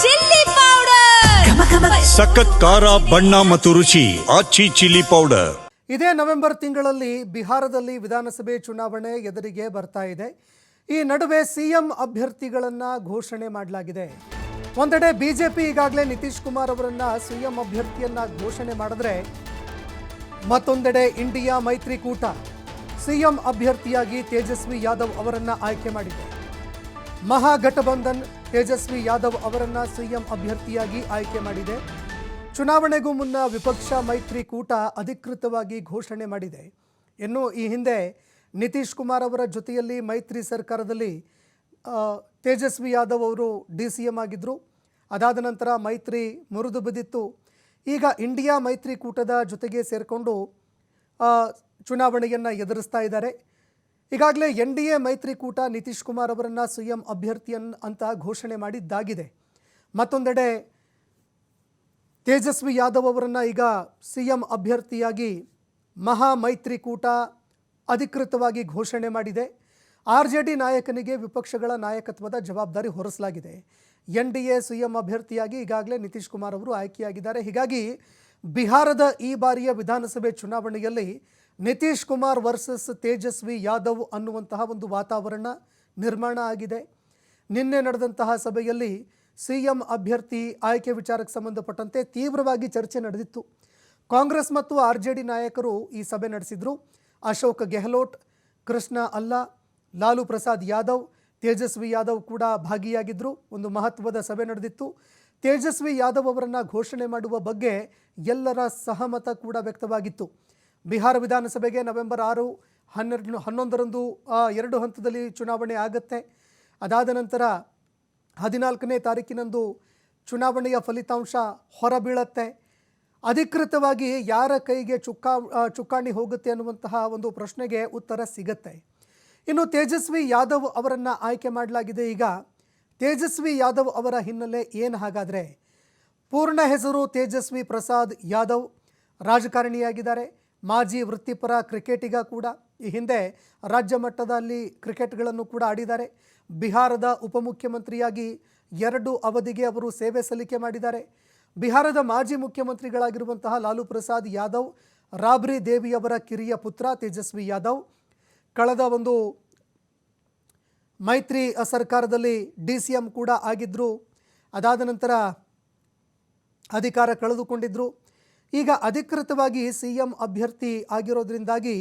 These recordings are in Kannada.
ಚಿಲ್ಲಿ ಪೌಡರ್, ಸಖತ್ ಖಾರ ಬಣ್ಣ ಮತ್ತು ರುಚಿ ಆಚಿ ಚಿಲ್ಲಿ ಪೌಡರ್. ಇದೇ ನವೆಂಬರ್ ತಿಂಗಳಲ್ಲಿ ಬಿಹಾರದಲ್ಲಿ ವಿಧಾನಸಭೆ ಚುನಾವಣೆ ಎದುರಿಗೆ ಬರ್ತಾ ಇದೆ. ಈ ನಡುವೆ ಸಿಎಂ ಅಭ್ಯರ್ಥಿಗಳನ್ನ ಘೋಷಣೆ ಮಾಡಲಾಗಿದೆ. ಒಂದೆಡೆ ಬಿಜೆಪಿ ಈಗಾಗಲೇ ನಿತೀಶ್ ಕುಮಾರ್ ಅವರನ್ನ ಸಿಎಂ ಅಭ್ಯರ್ಥಿಯನ್ನ ಘೋಷಣೆ ಮಾಡಿದ್ರೆ, ಮತ್ತೊಂದೆಡೆ ಇಂಡಿಯಾ ಮೈತ್ರಿಕೂಟ ಸಿಎಂ ಅಭ್ಯರ್ಥಿಯಾಗಿ ತೇಜಸ್ವಿ ಯಾದವ್ ಅವರನ್ನ ಆಯ್ಕೆ ಮಾಡಿದೆ. ಮಹಾಗಠಬಂಧನ್ ತೇಜಸ್ವಿ ಯಾದವ್ ಅವರನ್ನ ಸಿಎಂ ಅಭ್ಯರ್ಥಿಯಾಗಿ ಆಯ್ಕೆ ಮಾಡಿದೆ. ಚುನಾವಣೆಗೂ ಮುನ್ನ ವಿಪಕ್ಷ ಮೈತ್ರಿಕೂಟ ಅಧಿಕೃತವಾಗಿ ಘೋಷಣೆ ಮಾಡಿದೆ. ಇನ್ನು ಈ ಹಿಂದೆ ನಿತೀಶ್ ಕುಮಾರ್ ಅವರ ಜೊತೆಯಲ್ಲಿ ಮೈತ್ರಿ ಸರ್ಕಾರದಲ್ಲಿ ತೇಜಸ್ವಿ ಯಾದವ್ ಅವರು DCM ಆಗಿದ್ದರು. ಅದಾದ ನಂತರ ಮೈತ್ರಿ ಮುರಿದು ಬಿದ್ದಿತ್ತು. ಈಗ ಇಂಡಿಯಾ ಮೈತ್ರಿಕೂಟದ ಜೊತೆಗೆ ಸೇರಿಕೊಂಡು ಚುನಾವಣೆಯನ್ನು ಎದುರಿಸ್ತಾ ಇದ್ದಾರೆ. ಈಗಾಗಲೇ NDA ಮೈತ್ರಿಕೂಟ ನಿತೀಶ್ ಕುಮಾರ್ ಅವರನ್ನು ಸಿಎಂ ಅಭ್ಯರ್ಥಿಯನ್ ಅಂತ ಘೋಷಣೆ ಮಾಡಿದ್ದಾಗಿದೆ. ಮತ್ತೊಂದೆಡೆ ತೇಜಸ್ವಿ ಯಾದವ್ ಅವರನ್ನು ಈಗ ಸಿಎಂ ಅಭ್ಯರ್ಥಿಯಾಗಿ ಮಹಾ ಮೈತ್ರಿಕೂಟ ಅಧಿಕೃತವಾಗಿ ಘೋಷಣೆ ಮಾಡಿದೆ. RJD ನಾಯಕನಿಗೆ ವಿಪಕ್ಷಗಳ ನಾಯಕತ್ವದ ಜವಾಬ್ದಾರಿ ಹೊರಿಸಲಾಗಿದೆ. NDA ಸಿಎಂ ಅಭ್ಯರ್ಥಿಯಾಗಿ ಈಗಾಗಲೇ ನಿತೀಶ್ ಕುಮಾರ್ ಅವರು ಆಯ್ಕೆಯಾಗಿದ್ದಾರೆ. ಹೀಗಾಗಿ ಬಿಹಾರದ ಈ ಬಾರಿಯ ವಿಧಾನಸಭೆ ಚುನಾವಣೆಯಲ್ಲಿ ನಿತೀಶ್ ಕುಮಾರ್ ವರ್ಸಸ್ ತೇಜಸ್ವಿ ಯಾದವ್ ಅನ್ನುವಂತಹ ಒಂದು ವಾತಾವರಣ ನಿರ್ಮಾಣ ಆಗಿದೆ. ನಿನ್ನೆ ನಡೆದಂತಹ ಸಭೆಯಲ್ಲಿ ಸಿಎಂ ಅಭ್ಯರ್ಥಿ ಆಯ್ಕೆ ವಿಚಾರಕ್ಕೆ ಸಂಬಂಧಪಟ್ಟಂತೆ ತೀವ್ರವಾಗಿ ಚರ್ಚೆ ನಡೆದಿತ್ತು. ಕಾಂಗ್ರೆಸ್ ಮತ್ತು RJD ನಾಯಕರು ಈ ಸಭೆ ನಡೆಸಿದರು. ಅಶೋಕ್ ಗೆಹ್ಲೋಟ್, ಕೃಷ್ಣ ಅಲ್ಲಾ, ಲಾಲು ಪ್ರಸಾದ್ ಯಾದವ್, ತೇಜಸ್ವಿ ಯಾದವ್ ಕೂಡ ಭಾಗಿಯಾಗಿದ್ದರು. ಒಂದು ಮಹತ್ವದ ಸಭೆ ನಡೆದಿತ್ತು. ತೇಜಸ್ವಿ ಯಾದವ್ ಅವರನ್ನು ಘೋಷಣೆ ಮಾಡುವ ಬಗ್ಗೆ ಎಲ್ಲರ ಸಹಮತ ಕೂಡ ವ್ಯಕ್ತವಾಗಿತ್ತು. ಬಿಹಾರ ವಿಧಾನಸಭೆಗೆ ನವೆಂಬರ್ 6, 12, 11ರಂದು 2 ಹಂತದಲ್ಲಿ ಚುನಾವಣೆ ಆಗುತ್ತೆ. ಅದಾದ ನಂತರ 14ನೇ ತಾರೀಕಿನಂದು ಚುನಾವಣೆಯ ಫಲಿತಾಂಶ ಹೊರಬೀಳುತ್ತೆ. ಅಧಿಕೃತವಾಗಿ ಯಾರ ಕೈಗೆ ಚುಕ್ಕಾಣಿ ಹೋಗುತ್ತೆ ಅನ್ನುವಂತಹ ಒಂದು ಪ್ರಶ್ನೆಗೆ ಉತ್ತರ ಸಿಗುತ್ತೆ. ಇನ್ನು ತೇಜಸ್ವಿ ಯಾದವ್ ಅವರನ್ನು ಆಯ್ಕೆ ಮಾಡಲಾಗಿದೆ. ಈಗ ತೇಜಸ್ವಿ ಯಾದವ್ ಅವರ ಹಿನ್ನೆಲೆ ಏನು ಹಾಗಾದರೆ? ಪೂರ್ಣ ಹೆಸರು ತೇಜಸ್ವಿ ಪ್ರಸಾದ್ ಯಾದವ್. ರಾಜಕಾರಣಿಯಾಗಿದ್ದಾರೆ, ಮಾಜಿ ವೃತ್ತಿಪರ ಕ್ರಿಕೆಟಿಗ ಕೂಡ. ಈ ಹಿಂದೆ ರಾಜ್ಯ ಮಟ್ಟದಲ್ಲಿ ಕ್ರಿಕೆಟ್ಗಳನ್ನು ಕೂಡ ಆಡಿದ್ದಾರೆ. ಬಿಹಾರದ ಉಪಮುಖ್ಯಮಂತ್ರಿಯಾಗಿ 2 ಅವಧಿಗೆ ಅವರು ಸೇವೆ ಸಲ್ಲಿಕೆ ಮಾಡಿದ್ದಾರೆ. ಬಿಹಾರದ ಮಾಜಿ ಮುಖ್ಯಮಂತ್ರಿಗಳಾಗಿರುವಂತಹ ಲಾಲು ಪ್ರಸಾದ್ ಯಾದವ್ ರಾಬ್ರಿ ದೇವಿಯವರ ಕಿರಿಯ ಪುತ್ರ ತೇಜಸ್ವಿ ಯಾದವ್. ಕಳೆದ ಒಂದು ಮೈತ್ರಿ ಸರ್ಕಾರದಲ್ಲಿ DCM ಕೂಡ ಆಗಿದ್ದರು. ಅದಾದ ನಂತರ ಅಧಿಕಾರ ಕಳೆದುಕೊಂಡಿದ್ದರು. ಈಗ ಅಧಿಕೃತವಾಗಿ ಸಿಎಂ ಅಭ್ಯರ್ಥಿ ಆಗಿರೋದ್ರಿಂದಾಗಿ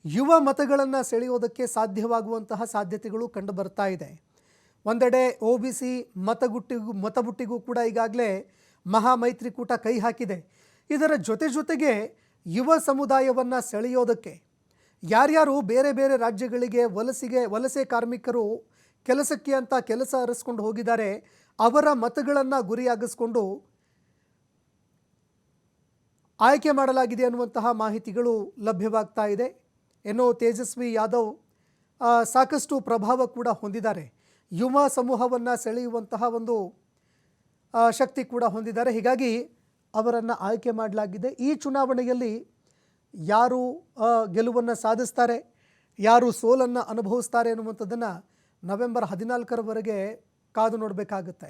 ಯುವ ಮತಗಳನ್ನು ಸೆಳೆಯೋದಕ್ಕೆ ಸಾಧ್ಯವಾಗುವಂತಹ ಸಾಧ್ಯತೆಗಳು ಕಂಡು ಬರ್ತಾ ಇದೆ. ಒಂದೆಡೆ OBC ಮತಬುಟ್ಟಿಗೂ ಕೂಡ ಈಗಾಗಲೇ ಮಹಾ ಮೈತ್ರಿಕೂಟ ಕೈ ಹಾಕಿದೆ. ಇದರ ಜೊತೆಗೆ ಯುವ ಸಮುದಾಯವನ್ನು ಸೆಳೆಯೋದಕ್ಕೆ ಯಾರ್ಯಾರು ಬೇರೆ ಬೇರೆ ರಾಜ್ಯಗಳಿಗೆ ವಲಸೆ ಕಾರ್ಮಿಕರು ಕೆಲಸಕ್ಕೆ ಅಂತ ಕೆಲಸ ಅರಸ್ಕೊಂಡು ಹೋಗಿದ್ದಾರೆ, ಅವರ ಮತಗಳನ್ನು ಗುರಿಯಾಗಿಸ್ಕೊಂಡು ಆಯ್ಕೆ ಮಾಡಲಾಗಿದೆ ಅನ್ನುವಂತಹ ಮಾಹಿತಿಗಳು ಲಭ್ಯವಾಗ್ತಾ ಇದೆ. ಏನೋ ತೇಜಸ್ವಿ ಯಾದವ್ ಸಾಕಷ್ಟು ಪ್ರಭಾವ ಕೂಡ ಹೊಂದಿದ್ದಾರೆ. ಯುವ ಸಮೂಹವನ್ನು ಸೆಳೆಯುವಂತಹ ಒಂದು ಶಕ್ತಿ ಕೂಡ ಹೊಂದಿದ್ದಾರೆ. ಹೀಗಾಗಿ ಅವರನ್ನು ಆಯ್ಕೆ ಮಾಡಲಾಗಿದೆ. ಈ ಚುನಾವಣೆಯಲ್ಲಿ ಯಾರು ಗೆಲುವನ್ನು ಸಾಧಿಸ್ತಾರೆ, ಯಾರು ಸೋಲನ್ನು ಅನುಭವಿಸ್ತಾರೆ ಅನ್ನುವಂಥದ್ದನ್ನು ನವೆಂಬರ್ 14ರವರೆಗೆ ಕಾದು ನೋಡಬೇಕಾಗುತ್ತೆ.